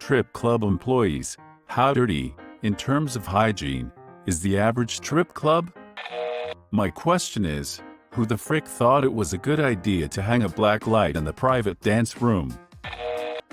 Trip club employees, how dirty, in terms of hygiene, is the average trip club? My question is, who the frick thought it was a good idea to hang a black light in the private dance room?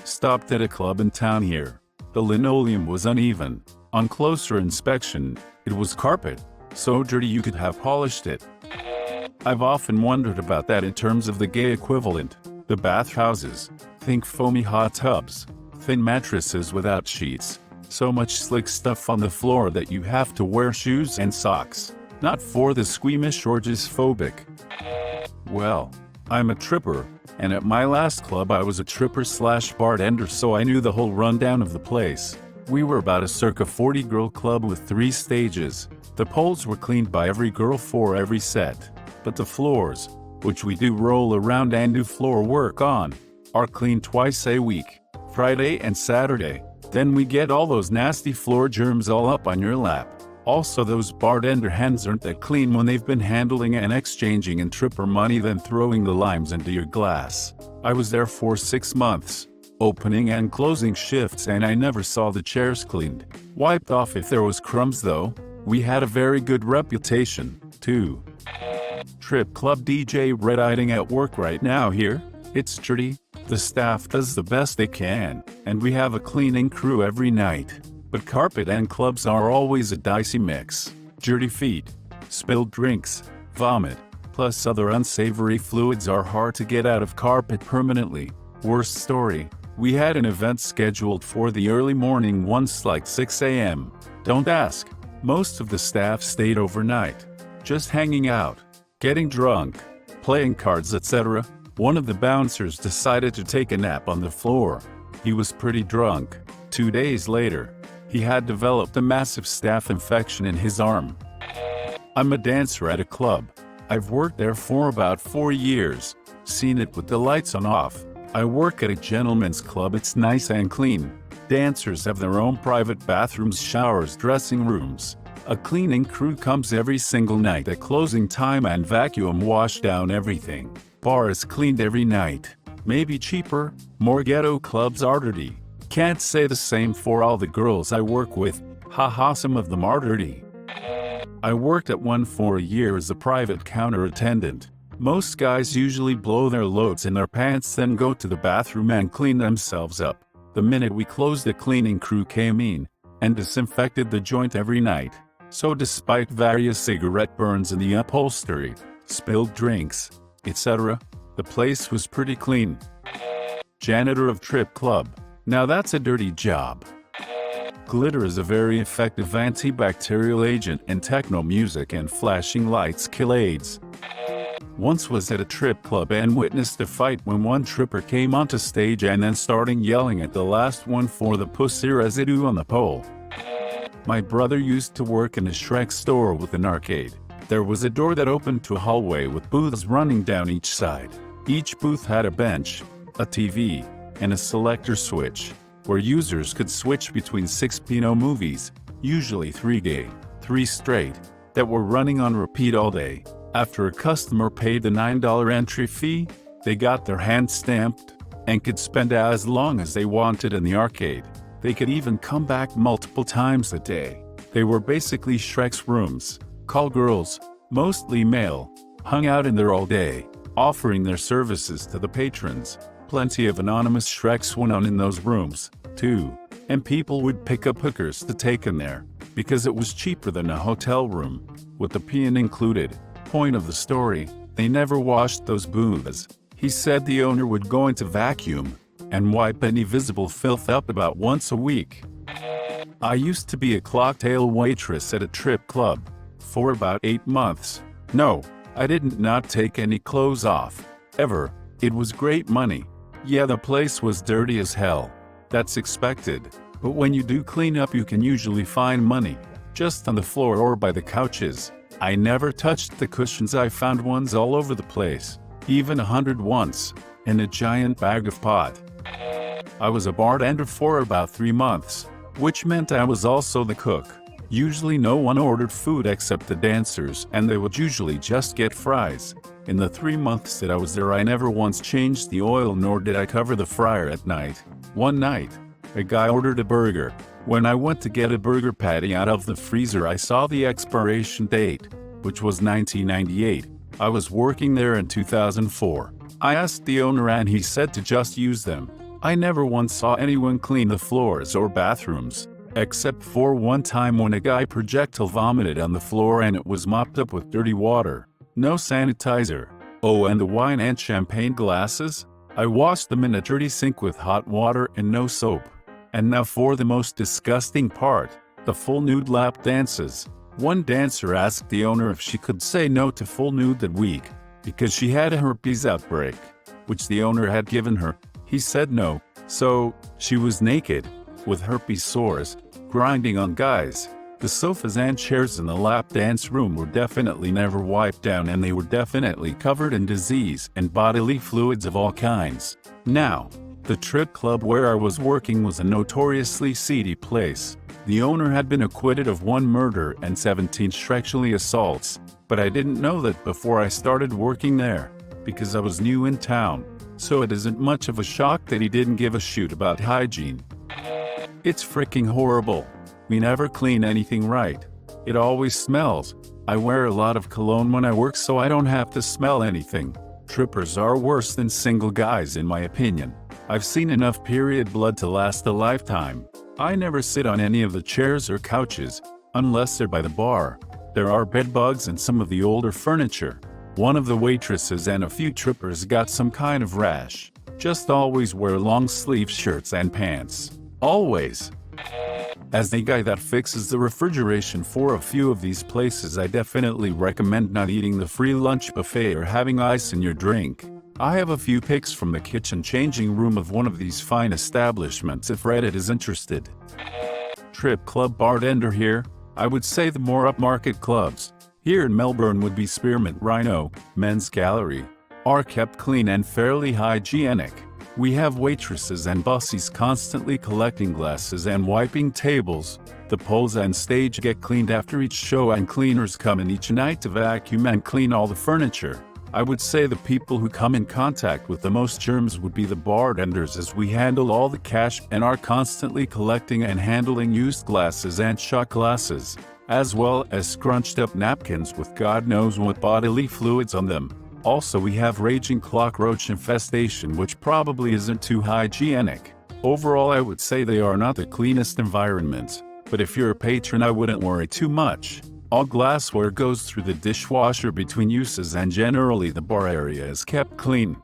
Stopped at a club in town here. The linoleum was uneven. On closer inspection, it was carpet, so dirty you could have polished it. I've often wondered about that in terms of the gay equivalent. The bathhouses, think foamy hot tubs, thin mattresses without sheets, so much slick stuff on the floor that you have to wear shoes and socks. Not for the squeamish or dysphobic. Well, I'm a tripper, and at my last club I was a tripper/bartender, so I knew the whole rundown of the place. We were about a circa 40-girl club with 3 stages. The poles were cleaned by every girl for every set, but the floors, which we do roll around and do floor work on, are cleaned twice a week, Friday and Saturday. Then we get all those nasty floor germs all up on your lap. Also, those bartender hands aren't that clean when they've been handling and exchanging in tripper money then throwing the limes into your glass. I was there for 6 months, opening and closing shifts, and I never saw the chairs cleaned. Wiped off if there was crumbs though. We had a very good reputation, too. Trip club DJ red-eyeing at work right now here. It's dirty. The staff does the best they can, and we have a cleaning crew every night. But carpet and clubs are always a dicey mix. Dirty feet, spilled drinks, vomit, plus other unsavory fluids are hard to get out of carpet permanently. Worst story, we had an event scheduled for the early morning once, like 6 a.m. Don't ask. Most of the staff stayed overnight, just hanging out, getting drunk, playing cards, etc. One of the bouncers decided to take a nap on the floor. He was pretty drunk. 2 days later, he had developed a massive staph infection in his arm. I'm a dancer at a club. I've worked there for about 4 years, seen it with the lights on off. I work at a gentleman's club. It's nice and clean. Dancers have their own private bathrooms, showers, dressing rooms. A cleaning crew comes every single night at closing time and vacuum wash down everything. Bar is cleaned every night. Maybe cheaper, more ghetto clubs are dirty. Can't say the same for all the girls I work with. Haha, some of them are dirty. I worked at one for a year as a private counter attendant. Most guys usually blow their loads in their pants, then go to the bathroom and clean themselves up. The minute we closed, the cleaning crew came in and disinfected the joint every night. So despite various cigarette burns in the upholstery, spilled drinks, etc., the place was pretty clean. Janitor of Trip Club. Now that's a dirty job. Glitter is a very effective antibacterial agent, and techno music and flashing lights kill AIDS. Once was at a trip club and witnessed a fight when one tripper came onto stage and then starting yelling at the last one for the pussy residue on the pole. My brother used to work in a Shrek store with an arcade. There was a door that opened to a hallway with booths running down each side. Each booth had a bench, a TV, and a selector switch, where users could switch between 6 Pinot movies, usually 3 gay, 3 straight, that were running on repeat all day. After a customer paid the $9 entry fee, they got their hand stamped and could spend as long as they wanted in the arcade. They could even come back multiple times a day. They were basically Shrek's rooms. Call girls, mostly male, hung out in there all day, offering their services to the patrons. Plenty of anonymous Shreks went on in those rooms, too, and people would pick up hookers to take in there, because it was cheaper than a hotel room, with the peeing included. Point of the story, they never washed those booths. He said the owner would go into vacuum and wipe any visible filth up about once a week. I used to be a cocktail waitress at a trip club for about 8 months. No, I didn't not take any clothes off, ever. It was great money. Yeah, the place was dirty as hell. That's expected. But when you do clean up, you can usually find money, just on the floor or by the couches. I never touched the cushions. I found ones all over the place, even 100 once, in a giant bag of pot. I was a bartender for about 3 months, which meant I was also the cook. Usually no one ordered food except the dancers, and they would usually just get fries. In the 3 months that I was there, I never once changed the oil, nor did I cover the fryer at night. One night, A guy ordered a burger. When I went to get a burger patty out of the freezer, I saw the expiration date, which was 1998. I was working there in 2004. I asked the owner and he said to just use them. I never once saw anyone clean the floors or bathrooms, except for one time when a guy projectile vomited on the floor and it was mopped up with dirty water. No sanitizer. Oh, and the wine and champagne glasses? I washed them in a dirty sink with hot water and no soap. And now for the most disgusting part, the full nude lap dances. One dancer asked the owner if she could say no to full nude that week, because she had a herpes outbreak, which the owner had given her. He said no, so she was naked, with herpes sores, grinding on guys. The sofas and chairs in the lap dance room were definitely never wiped down, and they were definitely covered in disease and bodily fluids of all kinds. Now, the strip club where I was working was a notoriously seedy place. The owner had been acquitted of 1 murder and 17 sexual assaults, but I didn't know that before I started working there, because I was new in town, so it isn't much of a shock that he didn't give a shoot about hygiene. It's freaking horrible. We never clean anything right. It always smells. I wear a lot of cologne when I work so I don't have to smell anything. Trippers are worse than single guys in my opinion. I've seen enough period blood to last a lifetime. I never sit on any of the chairs or couches, unless they're by the bar. There are bed bugs in some of the older furniture. One of the waitresses and a few trippers got some kind of rash. Just always wear long sleeve shirts and pants. Always. As the guy that fixes the refrigeration for a few of these places, I definitely recommend not eating the free lunch buffet or having ice in your drink. I have a few pics from the kitchen changing room of one of these fine establishments if Reddit is interested. Strip club bartender here. I would say the more upmarket clubs, here in Melbourne would be Spearmint Rhino, Men's Gallery, are kept clean and fairly hygienic. We have waitresses and bussies constantly collecting glasses and wiping tables. The poles and stage get cleaned after each show and cleaners come in each night to vacuum and clean all the furniture. I would say the people who come in contact with the most germs would be the bartenders, as we handle all the cash and are constantly collecting and handling used glasses and shot glasses, as well as scrunched up napkins with God knows what bodily fluids on them. Also, we have raging cockroach infestation, which probably isn't too hygienic. Overall, I would say they are not the cleanest environments, but if you're a patron, I wouldn't worry too much. All glassware goes through the dishwasher between uses and generally the bar area is kept clean.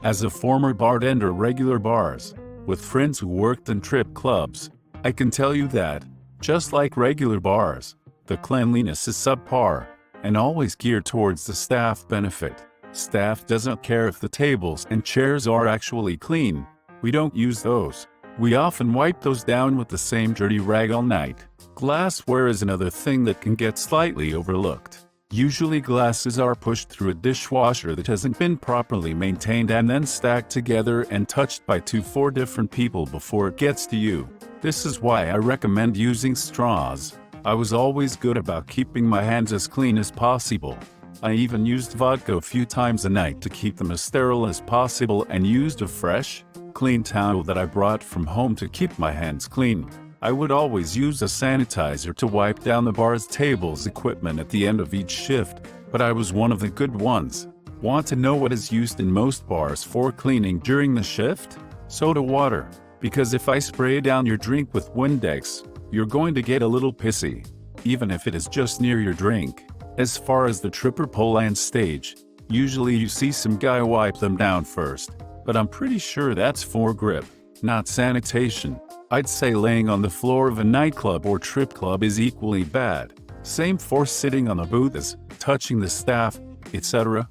As a former bartender regular bars, with friends who worked in strip clubs, I can tell you that, just like regular bars, the cleanliness is subpar, and always geared towards the staff benefit. Staff doesn't care if the tables and chairs are actually clean. We don't use those. We often wipe those down with the same dirty rag all night. Glassware is another thing that can get slightly overlooked. Usually glasses are pushed through a dishwasher that hasn't been properly maintained and then stacked together and touched by 2-4 different people before it gets to you. This is why I recommend using straws. I was always good about keeping my hands as clean as possible. I even used vodka a few times a night to keep them as sterile as possible and used a fresh, clean towel that I brought from home to keep my hands clean. I would always use a sanitizer to wipe down the bar's tables equipment at the end of each shift, but I was one of the good ones. Want to know what is used in most bars for cleaning during the shift? Soda water. Because if I spray down your drink with Windex, you're going to get a little pissy, even if it is just near your drink. As far as the tripper pole and stage, usually you see some guy wipe them down first, but I'm pretty sure that's for grip, not sanitation. I'd say laying on the floor of a nightclub or strip club is equally bad. Same for sitting on the booths, touching the staff, etc.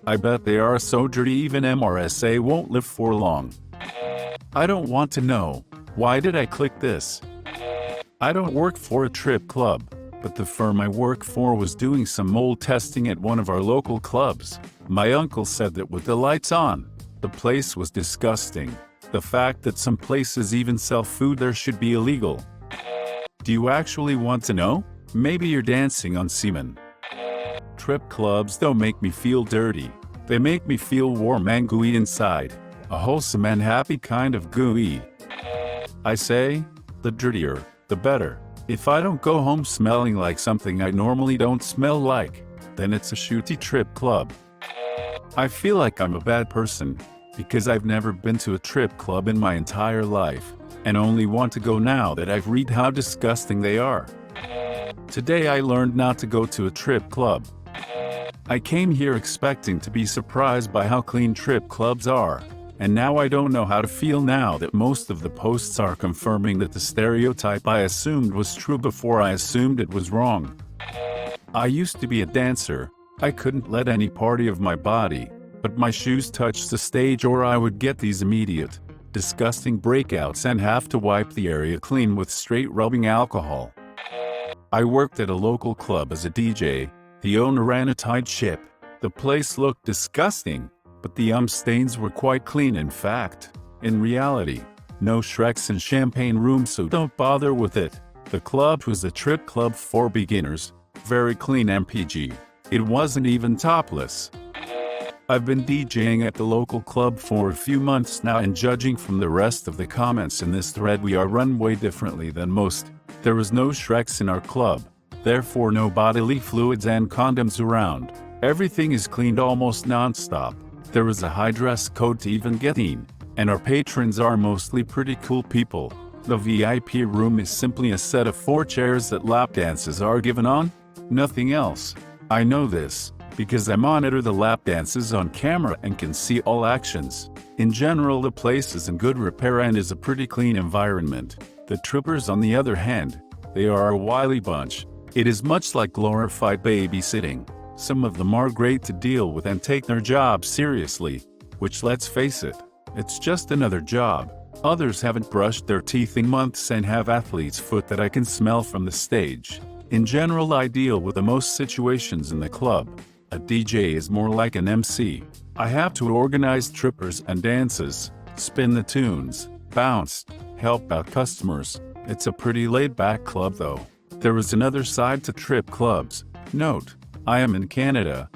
I bet they are so dirty even MRSA won't live for long. I don't want to know. Why did I click this? I don't work for a strip club, but the firm I work for was doing some mold testing at one of our local clubs. My uncle said that with the lights on, the place was disgusting. The fact that some places even sell food there should be illegal. Do you actually want to know? Maybe you're dancing on semen. Strip clubs don't make me feel dirty. They make me feel warm and gooey inside. A wholesome and happy kind of gooey. I say, the dirtier, the better. If I don't go home smelling like something I normally don't smell like, then it's a shooty trip club. I feel like I'm a bad person, because I've never been to a trip club in my entire life, and only want to go now that I've read how disgusting they are. Today I learned not to go to a trip club. I came here expecting to be surprised by how clean trip clubs are, and now I don't know how to feel now that most of the posts are confirming that the stereotype I assumed was true before I assumed it was wrong. I used to be a dancer. I couldn't let any party of my body, but my shoes touch the stage or I would get these immediate, disgusting breakouts and have to wipe the area clean with straight rubbing alcohol. I worked at a local club as a DJ. The owner ran a tight ship. The place looked disgusting, but the stains were quite clean. In fact, in reality, no Shreks in champagne rooms, so don't bother with it. The club was a trip club for beginners, very clean MPG. It wasn't even topless. I've been DJing at the local club for a few months now, and judging from the rest of the comments in this thread, we are run way differently than most. There was no Shreks in our club, therefore no bodily fluids and condoms around. Everything is cleaned almost non-stop. There is a high dress code to even get in, and our patrons are mostly pretty cool people. The VIP room is simply a set of 4 chairs that lap dances are given on, nothing else. I know this, because I monitor the lap dances on camera and can see all actions. In general, the place is in good repair and is a pretty clean environment. The trippers, on the other hand, they are a wily bunch. It is much like glorified babysitting. Some of them are great to deal with and take their job seriously, which, let's face it, it's just another job. Others haven't brushed their teeth in months and have athlete's foot that I can smell from the stage. In general, I deal with the most situations in the club. A DJ is more like an MC. I have to organize trippers and dances, spin the tunes, bounce, help out customers. It's a pretty laid-back club though. There is another side to trip clubs. Note, I am in Canada,